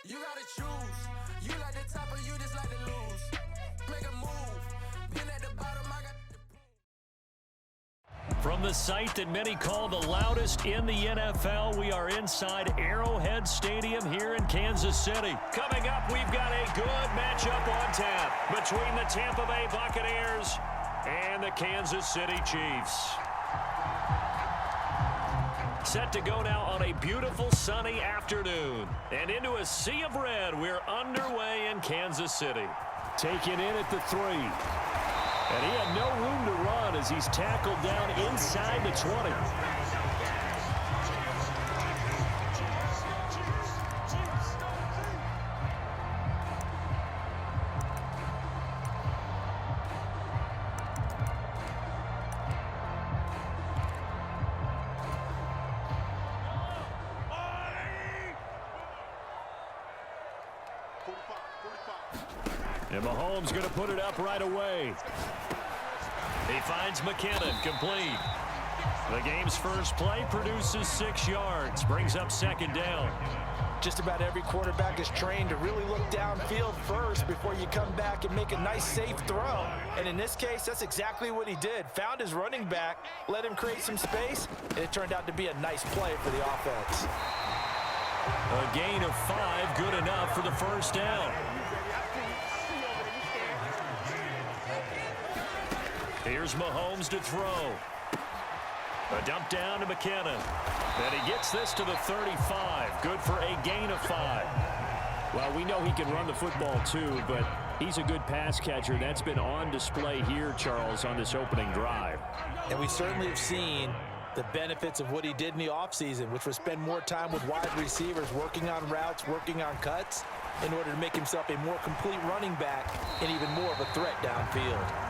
You gotta choose. You like the top or you just like to lose. Make a move. Been at the bottom, I got From the site that many call the loudest in the NFL, we are inside Arrowhead Stadium here in Kansas City. Coming up, we've got a good matchup on tap between the Tampa Bay Buccaneers and the Kansas City Chiefs. Set to go now on a beautiful sunny afternoon. And into a sea of red, we're underway in Kansas City. Taken in at the 3. And he had no room to run as he's tackled down inside the 20. And Mahomes going to put it up right away. He finds McKinnon, complete. The game's first play produces 6 yards, brings up second down. Just about every quarterback is trained to really look downfield first before you come back and make a nice, safe throw. And in this case, that's exactly what he did. Found his running back, let him create some space, and it turned out to be a nice play for the offense. A gain of 5, good enough for the first down. Here's Mahomes to throw. A dump down to McKinnon. And he gets this to the 35. Good for a gain of 5. Well, we know he can run the football too, but he's a good pass catcher. That's been on display here, Charles, on this opening drive. And we certainly have seen the benefits of what he did in the offseason, which was spend more time with wide receivers, working on routes, working on cuts, in order to make himself a more complete running back and even more of a threat downfield.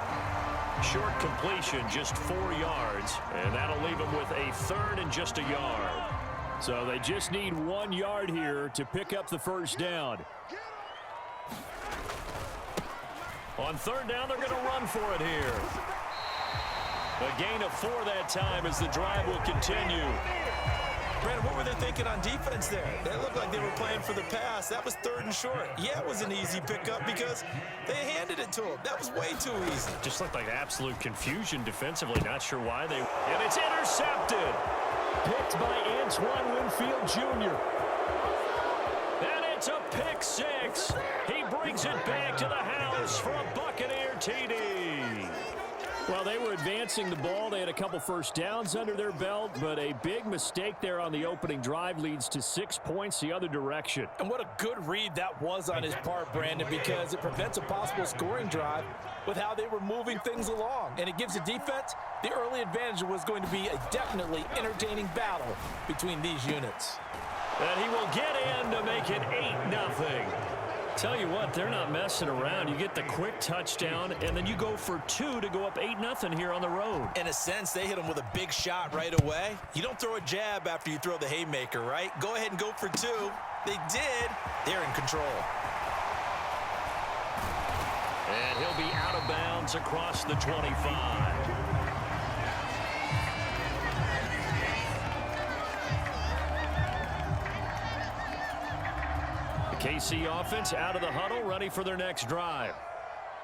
Short completion, just 4 yards, and that'll leave him with a 3rd and just a yard. So they just need 1 yard here to pick up the first down. On 3rd down, they're going to run for it here. A gain of 4 that time as the drive will continue. Brandon, what were they thinking on defense there? They looked like they were playing for the pass. That was 3rd and short. Yeah, it was an easy pickup because they handed it to him. That was way too easy. Just looked like absolute confusion defensively. Not sure why they... And it's intercepted. Picked by Antoine Winfield Jr. And it's a pick 6. He brings it back to the house for a Buccaneer TD. Well, they were advancing the ball. They had a couple first downs under their belt, but a big mistake there on the opening drive leads to 6 points the other direction. And what a good read that was on his part, Brandon, because it prevents a possible scoring drive with how they were moving things along. And it gives the defense the early advantage. Was going to be a definitely entertaining battle between these units. And he will get in to make it 8-0. Tell you what, they're not messing around. You get the quick touchdown, and then you go for 2 to go up 8-0 here on the road. In a sense, they hit him with a big shot right away. You don't throw a jab after you throw the haymaker, right? Go ahead and go for 2. They did. They're in control. And he'll be out of bounds across the 25. KC offense out of the huddle, ready for their next drive.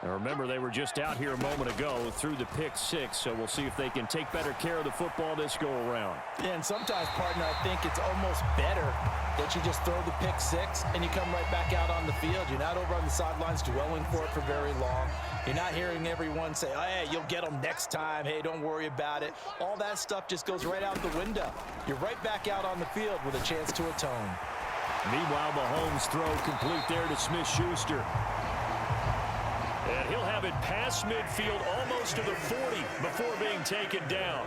Now remember, they were just out here a moment ago through the pick 6, so we'll see if they can take better care of the football this go-around. Yeah, and sometimes, partner, I think it's almost better that you just throw the pick 6 and you come right back out on the field. You're not over on the sidelines dwelling for it for very long. You're not hearing everyone say, oh, hey, you'll get them next time. Hey, don't worry about it. All that stuff just goes right out the window. You're right back out on the field with a chance to atone. Meanwhile, Mahomes' throw complete there to Smith-Schuster. And he'll have it past midfield almost to the 40 before being taken down.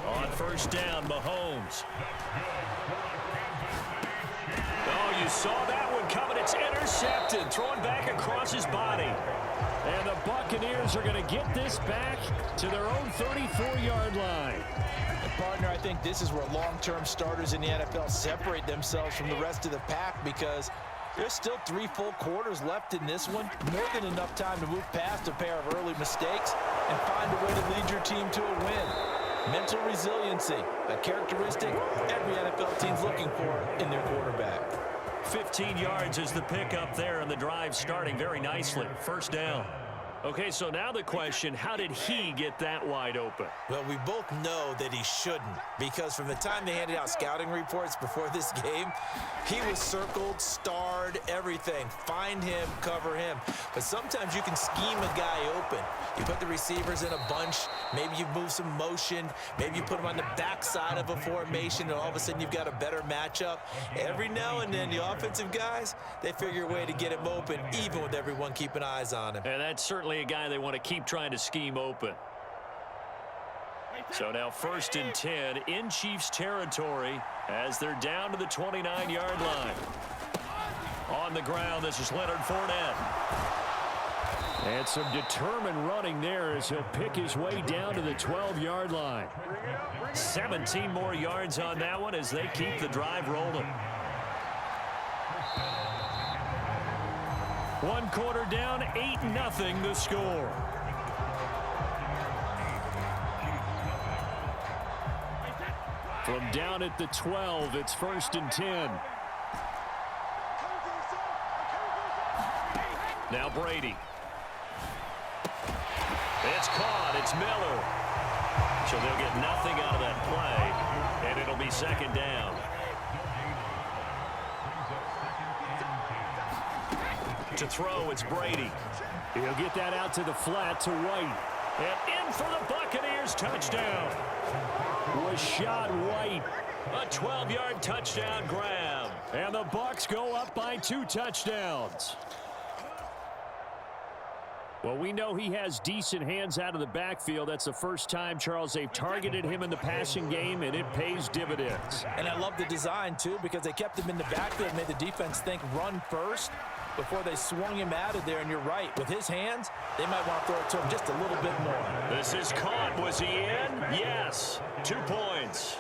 On first down, Mahomes. Oh, you saw that one coming. It's intercepted, thrown back across his body. And the Buccaneers are going to get this back to their own 34-yard line. And partner, I think this is where long-term starters in the NFL separate themselves from the rest of the pack, because there's still 3 full quarters left in this one. More than enough time to move past a pair of early mistakes and find a way to lead your team to a win. Mental resiliency, a characteristic every NFL team's looking for in their quarterback. 15 yards is the pickup there, and the drive starting very nicely. First down. Okay, so now the question, how did he get that wide open? Well, we both know that he shouldn't, because from the time they handed out scouting reports before this game, he was circled, starred, everything. Find him, cover him. But sometimes you can scheme a guy open. You put the receivers in a bunch, maybe you move some motion, maybe you put them on the backside of a formation, and all of a sudden you've got a better matchup. Every now and then, the offensive guys, they figure a way to get him open, even with everyone keeping eyes on him. And that's certainly a guy they want to keep trying to scheme open. So now 1st and 10 in Chiefs territory as they're down to the 29-yard line. On the ground, this is Leonard Fournette. And some determined running there as he'll pick his way down to the 12-yard line. 17 more yards on that one as they keep the drive rolling. 1 quarter down, 8-0 the score. From down at the 12, it's 1st and 10. Now Brady. It's caught. It's Miller. So they'll get nothing out of that play, and it'll be 2nd down. To throw, it's Brady. He'll get that out to the flat to White. And in for the Buccaneers touchdown. Rashad White. A 12-yard touchdown grab. And the Bucs go up by 2 touchdowns. Well, we know he has decent hands out of the backfield. That's the first time, Charles, they've targeted him in the passing game, and it pays dividends. And I love the design, too, because they kept him in the backfield, made the defense think run first before they swung him out of there. And you're right, with his hands, they might want to throw it to him just a little bit more. This is caught. Was he in? Yes. 2 points.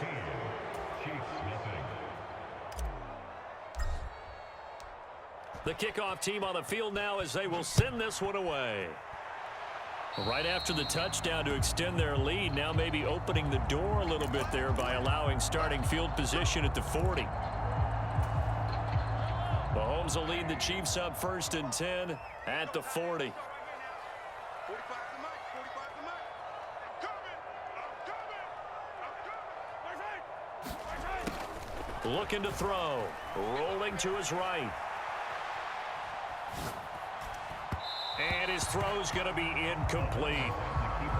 The kickoff team on the field now as they will send this one away. Right after the touchdown to extend their lead, now maybe opening the door a little bit there by allowing starting field position at the 40. Mahomes will lead the Chiefs up 1st and 10 at the 40. Looking to throw. Rolling to his right. And his throw's going to be incomplete.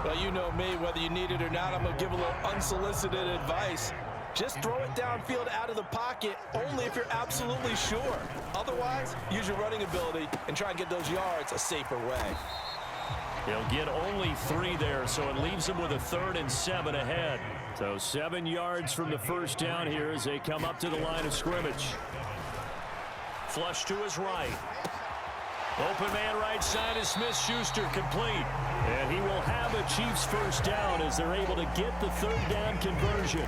Well, you know me, whether you need it or not, I'm going to give a little unsolicited advice. Just throw it downfield out of the pocket only if you're absolutely sure. Otherwise, use your running ability and try and get those yards a safer way. He'll get only 3 there, so it leaves him with a 3rd and 7 ahead. So 7 yards from the first down here as they come up to the line of scrimmage. Flush to his right. Open man right side is Smith-Schuster, complete. And he will have a Chiefs first down as they're able to get the 3rd down conversion.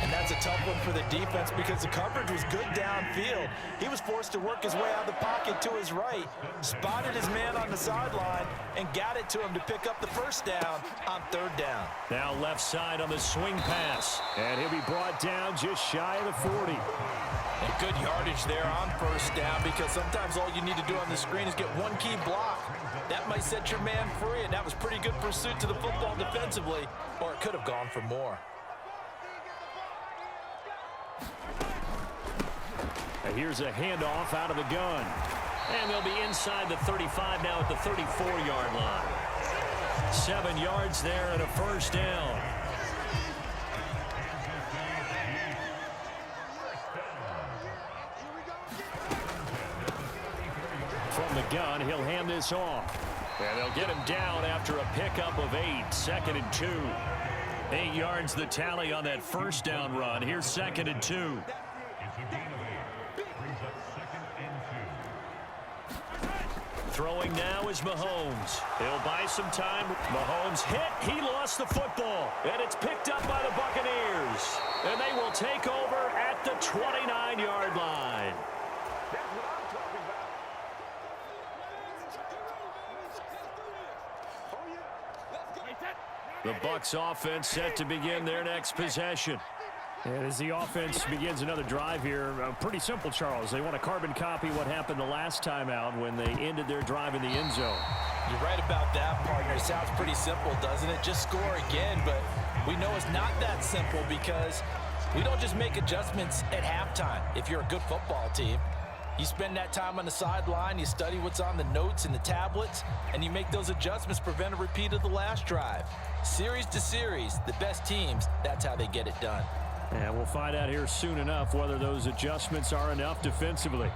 And that's a tough one for the defense because the coverage was good downfield. He was forced to work his way out of the pocket to his right, spotted his man on the sideline, and got it to him to pick up the first down on 3rd down. Now left side on the swing pass. And he'll be brought down just shy of the 40. And good yardage there on 1st down because sometimes all you need to do on the screen is get one key block. That might set your man free, and that was pretty good pursuit to the football defensively, or it could have gone for more. And here's a handoff out of the gun. And they'll be inside the 35 now at the 34-yard line. 7 yards there and a first down. From the gun, he'll hand this off. And they'll get him down after a pickup of 8. 2nd and 2. 8 yards the tally on that first down run. Here's 2nd and 2. Throwing now is Mahomes. He'll buy some time. Mahomes hit. He lost the football. And it's picked up by the Buccaneers. And they will take over at the 29-yard line. The The Bucs offense set to begin their next possession. And as the offense begins another drive here, pretty simple, Charles. They want to carbon copy what happened the last time out when they ended their drive in the end zone. You're right about that, partner. It sounds pretty simple, doesn't it? Just score again, but we know it's not that simple because we don't just make adjustments at halftime. If you're a good football team, you spend that time on the sideline, you study what's on the notes and the tablets, and you make those adjustments, prevent a repeat of the last drive. Series to series, the best teams, that's how they get it done. And we'll find out here soon enough whether those adjustments are enough defensively.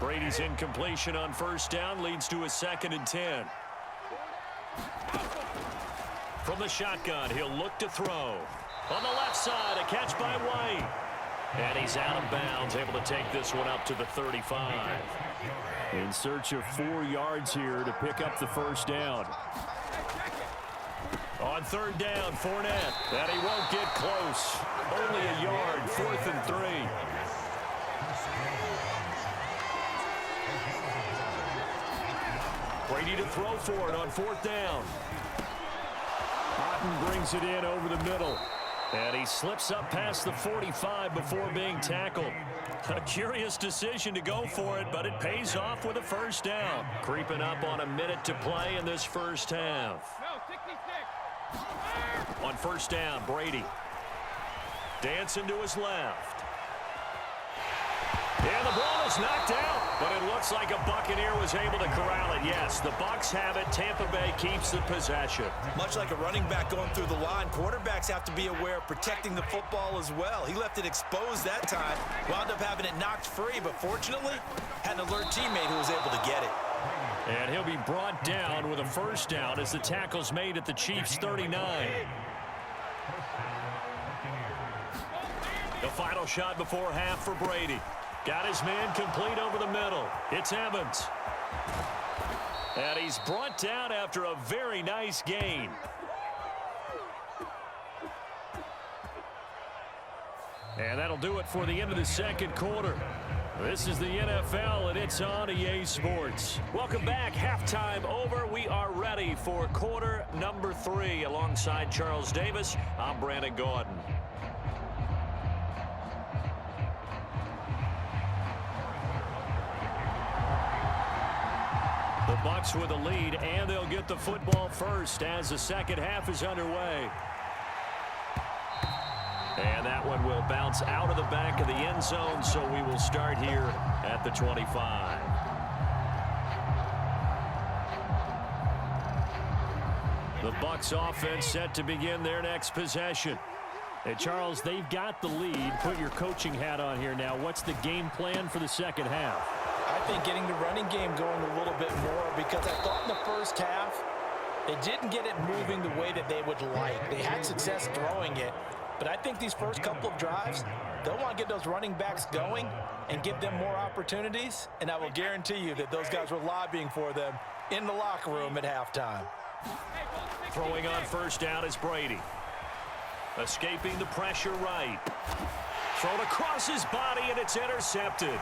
Brady's incompletion on first down leads to a 2nd and 10. From the shotgun, he'll look to throw. On the left side, a catch by White. And he's out of bounds, able to take this one up to the 35. In search of 4 yards here to pick up the first down. On 3rd down, Fournette. And he won't get close. Only a yard, 4th and 3. Brady to throw for it on 4th down. Otten brings it in over the middle. And he slips up past the 45 before being tackled. A curious decision to go for it, but it pays off with a first down. Creeping up on a minute to play in this first half. On 1st down, Brady. Dancing to his left. And the ball is knocked out, but it looks like a Buccaneer was able to corral it. Yes, the Bucs have it. Tampa Bay keeps the possession. Much like a running back going through the line, quarterbacks have to be aware of protecting the football as well. He left it exposed that time, wound up having it knocked free, but fortunately had an alert teammate who was able to get it. And he'll be brought down with a first down as the tackle's made at the Chiefs' 39. The final shot before half for Brady. Got his man complete over the middle. It's Evans. And he's brought down after a very nice gain. And that'll do it for the end of the second quarter. This is the NFL, and it's on EA Sports. Welcome back. Halftime over. We are ready for quarter number 3. Alongside Charles Davis, I'm Brandon Gordon. The Bucs with a lead, and they'll get the football first as the second half is underway. And that one will bounce out of the back of the end zone, so we will start here at the 25. The Bucs offense set to begin their next possession. And Charles, they've got the lead. Put your coaching hat on here now. What's the game plan for the second half? I think getting the running game going a little bit more, because I thought in the first half they didn't get it moving the way that they would like. They had success throwing it, but I think these first couple of drives, they'll want to get those running backs going and give them more opportunities, and I will guarantee you that those guys were lobbying for them in the locker room at halftime. Throwing on first down is Brady. Escaping the pressure right. Thrown across his body, and it's intercepted.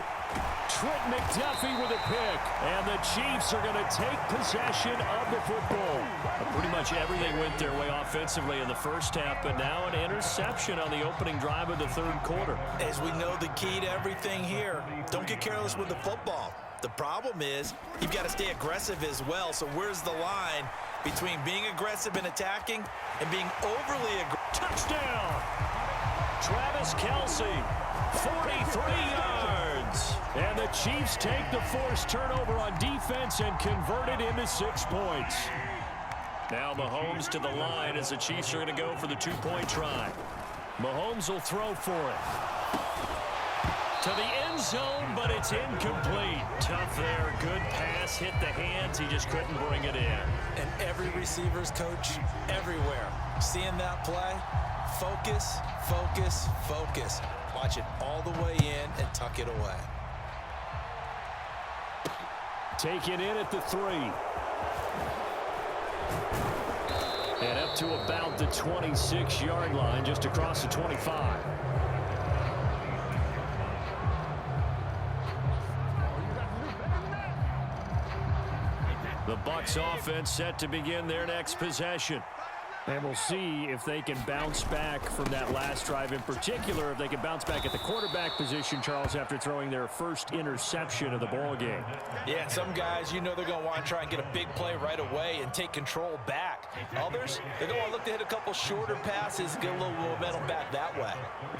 Trent McDuffie with a pick. And the Chiefs are going to take possession of the football. Pretty much everything went their way offensively in the first half, but now an interception on the opening drive of the third quarter. As we know, the key to everything here, don't get careless with the football. The problem is you've got to stay aggressive as well. So where's the line between being aggressive and attacking and being overly aggressive? Touchdown! Travis Kelce, 43 yards. And the Chiefs take the forced turnover on defense and convert it into 6 points. Now Mahomes to the line as the Chiefs are going to go for the 2-point try. Mahomes will throw for it. To the end zone, but it's incomplete. Tough there. Good pass. Hit the hands. He just couldn't bring it in. And every receiver's coach everywhere, seeing that play, focus, focus, focus. Watch it all the way in and tuck it away. Take it in at the 3. And up to about the 26-yard line, just across the 25. The Bucs offense set to begin their next possession. And we'll see if they can bounce back from that last drive in particular, if they can bounce back at the quarterback position, Charles, after throwing their first interception of the ball game. Yeah, and some guys, you know they're going to want to try and get a big play right away and take control back. Others, they're going to look to hit a couple shorter passes, get a little momentum back that way.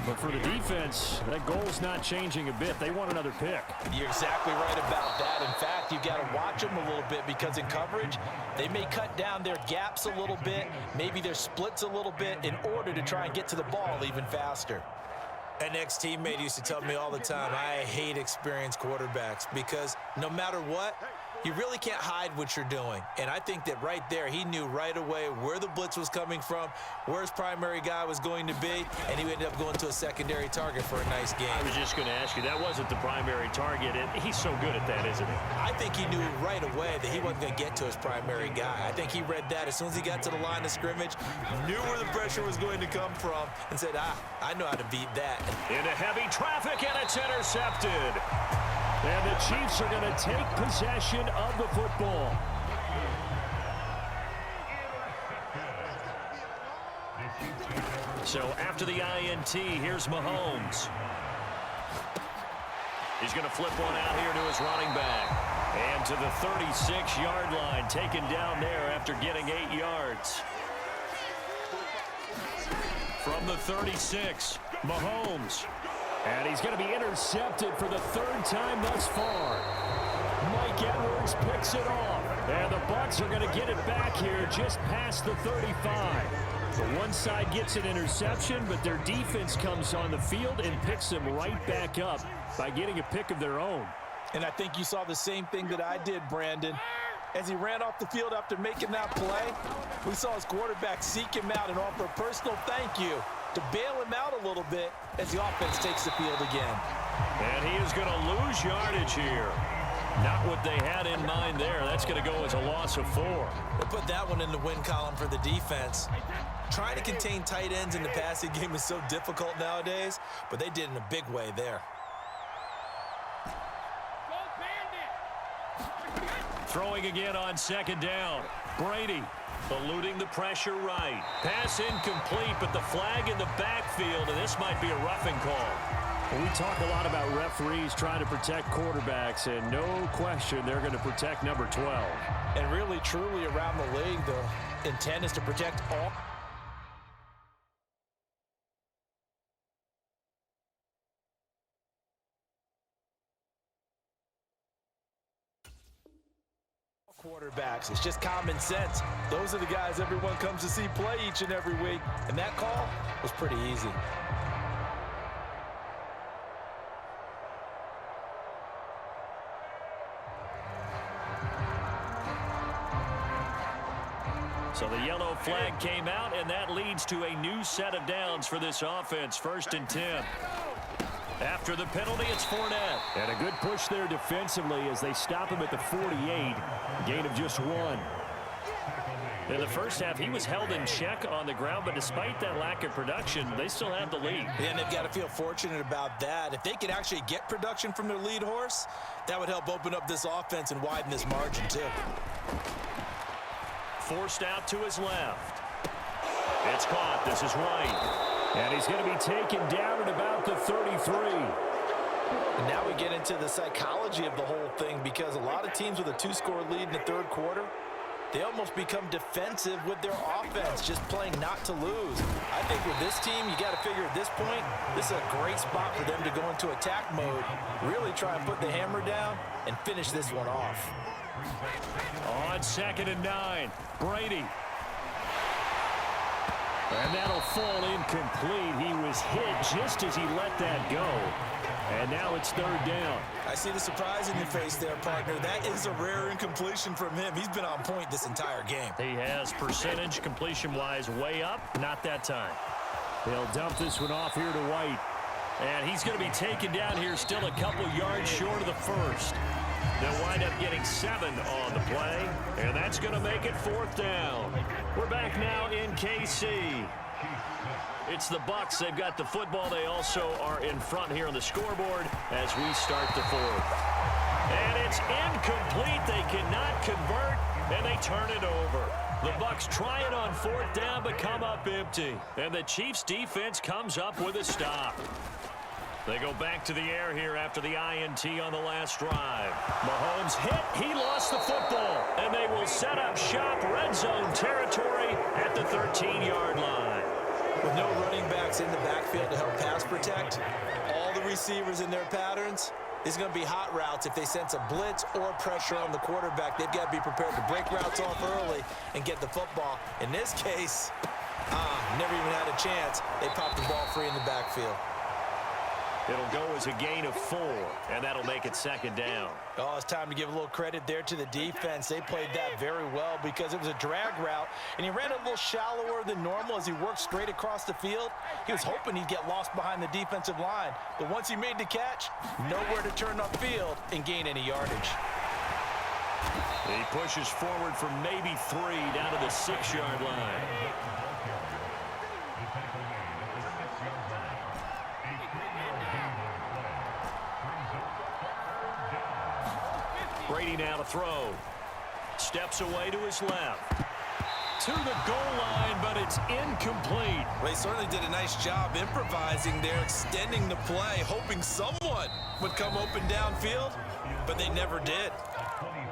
But for the defense, that goal's not changing a bit. They want another pick. You're exactly right about that. In fact, you've got to watch them a little bit because in coverage, they may cut down their gaps a little bit, maybe their splits a little bit in order to try and get to the ball even faster. An ex-teammate used to tell me all the time, I hate experienced quarterbacks because no matter what, you really can't hide what you're doing. And I think that right there, he knew right away where the blitz was coming from, where his primary guy was going to be, and he ended up going to a secondary target for a nice game. I was just going to ask you, that wasn't the primary target, and he's so good at that, isn't he? I think he knew right away that he wasn't going to get to his primary guy. I think he read that as soon as he got to the line of scrimmage, knew where the pressure was going to come from, and said, I know how to beat that. Into heavy traffic, and it's intercepted. And the Chiefs are going to take possession of the football. So after the INT, here's Mahomes. He's going to flip one out here to his running back. And to the 36-yard line, taken down there after getting 8 yards. From the 36, Mahomes. And he's going to be intercepted for the third time thus far. Mike Edwards picks it off. And the Bucs are going to get it back here just past the 35. So one side gets an interception, but their defense comes on the field and picks them right back up by getting a pick of their own. And I think you saw the same thing that I did, Brandon. As he ran off the field after making that play, we saw his quarterback seek him out and offer a personal thank you to bail him out a little bit as the offense takes the field again. And he is going to lose yardage here. Not what they had in mind there. That's going to go as a loss of 4. They put that one in the win column for the defense. Trying to contain tight ends in the passing game is so difficult nowadays, but they did in a big way there. Throwing again on second down. Brady eluding the pressure right. Pass incomplete, but the flag in the backfield, and this might be a roughing call. Well, we talk a lot about referees trying to protect quarterbacks, and no question they're going to protect number 12. And really, truly, around the league, the intent is to protect all quarterbacks. It's just common sense. Those are the guys everyone comes to see play each and every week, and that call was pretty easy. So the yellow flag came out, and that leads to a new set of downs for this offense. 1st and 10. After the penalty, it's Fournette. And a good push there defensively as they stop him at the 48. Gain of just 1. In the first half, he was held in check on the ground, but despite that lack of production, they still have the lead. And they've got to feel fortunate about that. If they could actually get production from their lead horse, that would help open up this offense and widen this margin, too. Forced out to his left. It's caught. This is White. And he's going to be taken down at about the 33. And now we get into the psychology of the whole thing, because a lot of teams with a 2-score lead in the third quarter, they almost become defensive with their offense, just playing not to lose. I think with this team, you got to figure at this point, this is a great spot for them to go into attack mode, really try and put the hammer down and finish this one off. On 2nd and 9, Brady. And that'll fall incomplete. He was hit just as he let that go. And now it's 3rd down. I see the surprise in your face there, partner. That is a rare incompletion from him. He's been on point this entire game. He has percentage completion-wise way up. Not that time. They'll dump this one off here to White. And he's going to be taken down here still a couple yards short of the first. They'll wind up getting 7 on the play, and that's going to make it 4th down. We're back now in KC. It's the Bucs. They've got the football. They also are in front here on the scoreboard as we start the 4th. And it's incomplete. They cannot convert. and they turn it over. The Bucs try it on 4th down, but come up empty. And the Chiefs' defense comes up with a stop. They go back to the air here after the INT on the last drive. Mahomes hit. He lost the football. And they will set up shop red zone territory at the 13-yard line. With no running backs in the backfield to help pass protect, all the receivers in their patterns, it's going to be hot routes. If they sense a blitz or pressure on the quarterback, they've got to be prepared to break routes off early and get the football. In this case, never even had a chance. They popped the ball free in the backfield. It'll go as a gain of 4, and that'll make it 2nd down. Oh, it's time to give a little credit there to the defense. They played that very well because it was a drag route, and he ran a little shallower than normal as he worked straight across the field. He was hoping he'd get lost behind the defensive line, but once he made the catch, nowhere to turn upfield and gain any yardage. He pushes forward for maybe 3 down to the 6-yard line. Brady now to throw. Steps away to his left. To the goal line, but it's incomplete. Well, they certainly did a nice job improvising there, extending the play, hoping someone would come open downfield, but they never did.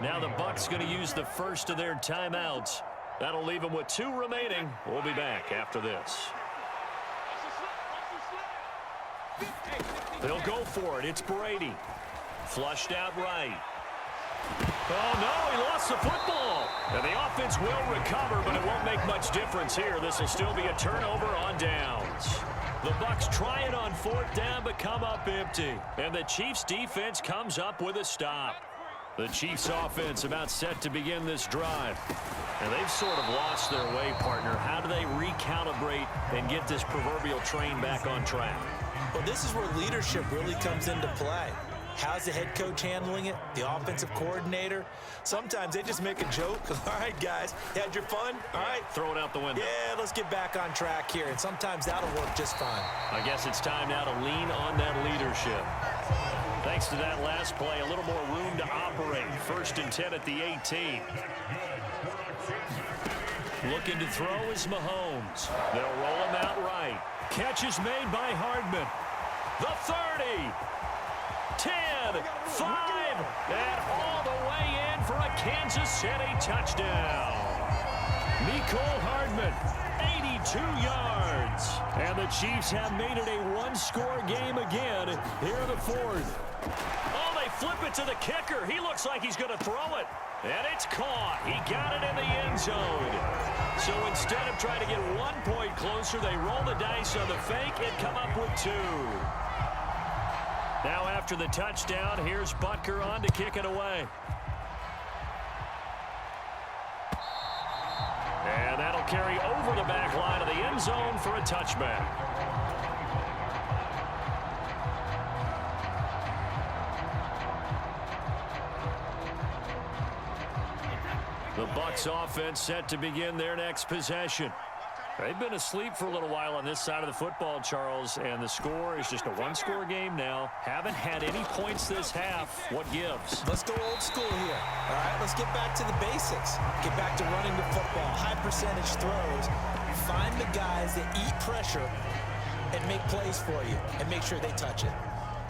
Now the Bucs going to use the first of their timeouts. That'll leave them with 2 remaining. We'll be back after this. They'll go for it. It's Brady. Flushed out right. Oh, no, he lost the football. And the offense will recover, but it won't make much difference here. This will still be a turnover on downs. The Bucs try it on 4th down, but come up empty. And the Chiefs' defense comes up with a stop. The Chiefs' offense about set to begin this drive. And they've sort of lost their way, partner. How do they recalibrate and get this proverbial train back on track? Well, this is where leadership really comes into play. How's the head coach handling it? The offensive coordinator? Sometimes they just make a joke. All right, guys, you had your fun? All right. Throw it out the window. Yeah, let's get back on track here. And sometimes that'll work just fine. I guess it's time now to lean on that leadership. Thanks to that last play, a little more room to operate. 1st and 10 at the 18. Looking to throw is Mahomes. They'll roll him out right. Catch is made by Hardman. The 30. 10, 5, and all the way in for a Kansas City touchdown. Mecole Hardman, 82 yards. And the Chiefs have made it a 1-score game again here in the 4th. Oh, they flip it to the kicker. He looks like he's going to throw it. And it's caught. He got it in the end zone. So instead of trying to get 1 point closer, they roll the dice on the fake and come up with 2. Now after the touchdown, here's Butker on to kick it away. And that'll carry over the back line of the end zone for a touchback. The Bucs offense set to begin their next possession. They've been asleep for a little while on this side of the football, Charles, and the score is just a 1-score game now. Haven't had any points this half. What gives? Let's go old school here. All right, let's get back to the basics. Get back to running the football, high percentage throws. Find the guys that eat pressure and make plays for you and make sure they touch it.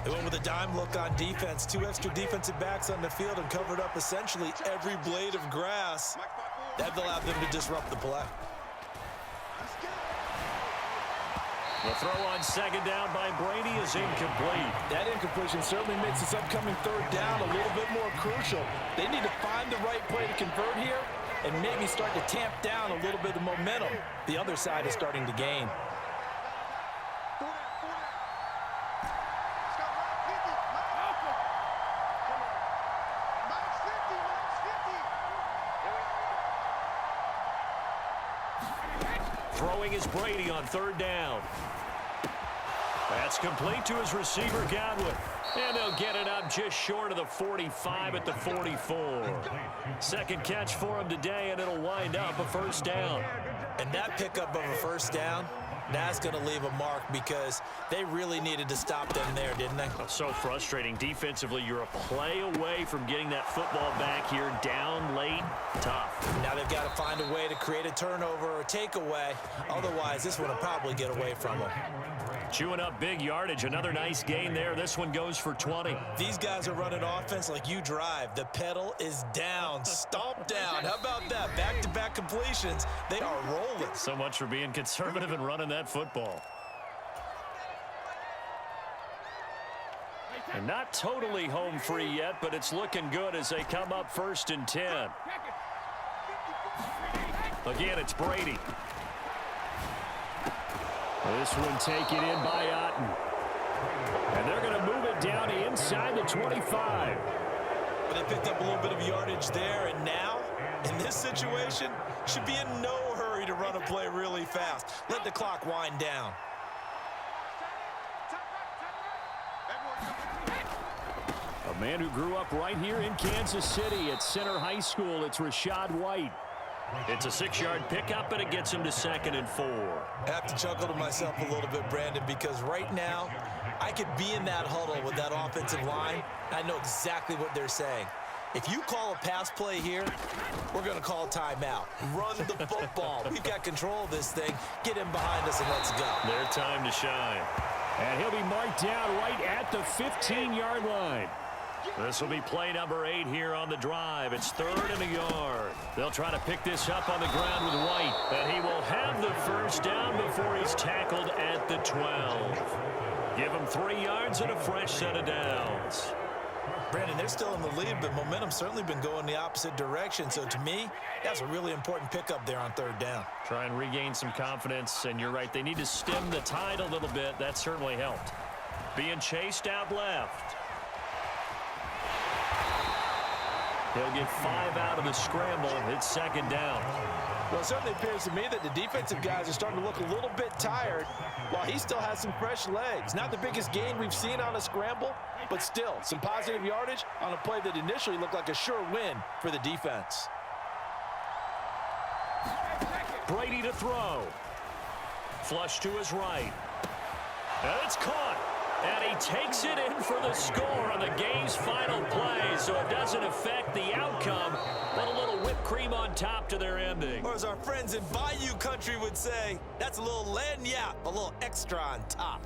They went with a dime look on defense. 2 extra defensive backs on the field and covered up essentially every blade of grass. That allowed them to disrupt the play. The throw on 2nd down by Brady is incomplete. That incompletion certainly makes this upcoming 3rd down a little bit more crucial. They need to find the right play to convert here and maybe start to tamp down a little bit of momentum. The other side is starting to gain. Throwing is Brady on 3rd down. That's complete to his receiver, Godwin. And they'll get it up just short of the 45 at the 44. Second catch for him today, and it'll wind up a 1st down. And that pickup of a 1st down, That's going to leave a mark because they really needed to stop them there, didn't they? So frustrating. Defensively, you're a play away from getting that football back here down late. Tough. Now they've got to find a way to create a turnover or takeaway. Otherwise, this one will probably get away from them. Chewing up big yardage. Another nice gain there. This one goes for 20. These guys are running offense like you drive. The pedal is down. Stomp down. How about that? Back-to-back completions. They are rolling. So much for being conservative and running that football. And not totally home free yet, but it's looking good as they come up 1st and 10. Again, it's Brady. This one taken in by Otten. And they're going to move it down inside the 25. But they picked up a little bit of yardage there, and now, in this situation, should be in no hurry to run a play really fast. Let the clock wind down. A man who grew up right here in Kansas City at Center High School. It's Rashad White. It's a 6-yard pickup, and it gets him to 2nd and 4. I have to chuckle to myself a little bit, Brandon, because right now, I could be in that huddle with that offensive line. I know exactly what they're saying. If you call a pass play here, we're going to call timeout. Run the football. We've got control of this thing. Get him behind us and let's go. Their time to shine. And he'll be marked down right at the 15-yard line. This will be play number 8 here on the drive. It's 3rd and a yard. They'll try to pick this up on the ground with White. And he will have the first down before he's tackled at the 12. Give him 3 yards and a fresh set of downs. Brandon, they're still in the lead, but momentum's certainly been going the opposite direction. So to me, that's a really important pickup there on 3rd down. Try and regain some confidence, and you're right. They need to stem the tide a little bit. That certainly helped. Being chased out left. He'll get 5 out of the scramble. It's 2nd down. Well, it certainly appears to me that the defensive guys are starting to look a little bit tired while he still has some fresh legs. Not the biggest gain we've seen on a scramble, but still some positive yardage on a play that initially looked like a sure win for the defense. Brady to throw. Flush to his right. And it's caught. And he takes it in for the score on the game's final play, so it doesn't affect the outcome, but a little whipped cream on top to their ending. Or as our friends in Bayou Country would say, that's a little lagniappe, a little extra on top.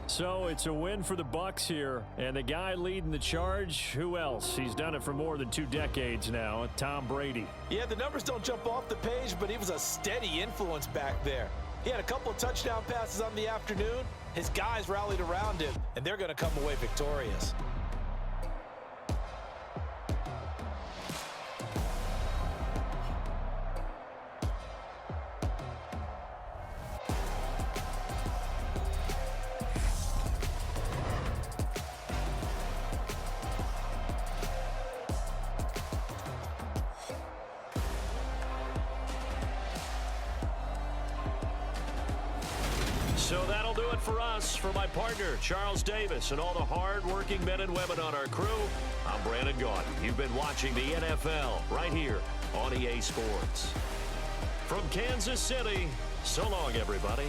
So it's a win for the Bucs here, and the guy leading the charge, who else? He's done it for more than 2 decades now, Tom Brady. Yeah, the numbers don't jump off the page, but he was a steady influence back there. He had a couple of touchdown passes on the afternoon. His guys rallied around him, and they're going to come away victorious. So that'll do it for us. For my partner, Charles Davis, and all the hard-working men and women on our crew, I'm Brandon Gaudin. You've been watching the NFL right here on EA Sports. From Kansas City, so long, everybody.